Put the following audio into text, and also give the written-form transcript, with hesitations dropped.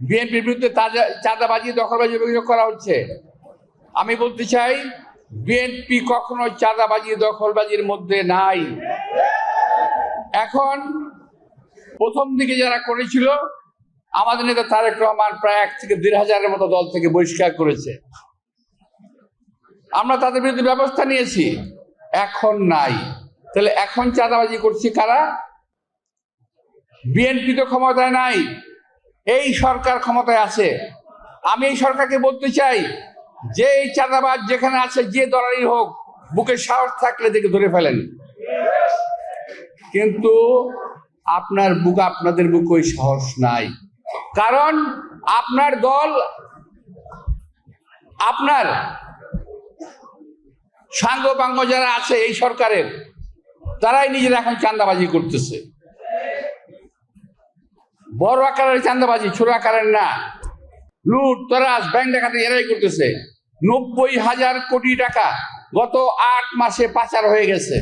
বিএনপির বিরুদ্ধে চাঁদাবাজি দখলবাজি অভিযোগ করা হচ্ছে। আমি বলতে চাই, বিএনপি কখনো চাঁদাবাজি দখলবাজির মধ্যে নাই। এখন প্রথম দিকে যারা করেছিল, আমাদের নেতা তারেক রহমান প্রায় 1 থেকে 1,500-এর মতো দল থেকে বহিষ্কার করেছে। আমরা তাদের বিরুদ্ধে ব্যবস্থা নিয়েছি, এখন নাই। তাহলে এখন চাঁদাবাজি করছি কারা? বিএনপি তো ক্ষমতায় নাই, এই সরকার ক্ষমতায় আছে। আমি এই সরকারকে বলতে চাই যে এই চাঁদাবাজ যেখানে আছে, যে দলেরই হোক, বুকে সাহস থাকলে দেখে ধরে ফেলেন। কিন্তু আপনাদের বুকে ওই সাহস নাই, কারণ আপনার দল, আপনার সাঙ্গপাঙ্গ যারা আছে এই সরকারের, তারাই নিজেরা এখন চাঁদাবাজি করতেছে। বড় আকারের চাঁদাবাজি, ছোট আকারের না। লুট তরাজ ব্যাংক ডাকাতি এরাই করতেছে। 90,000 কোটি টাকা গত 8 মাসে পাচার হয়ে গেছে।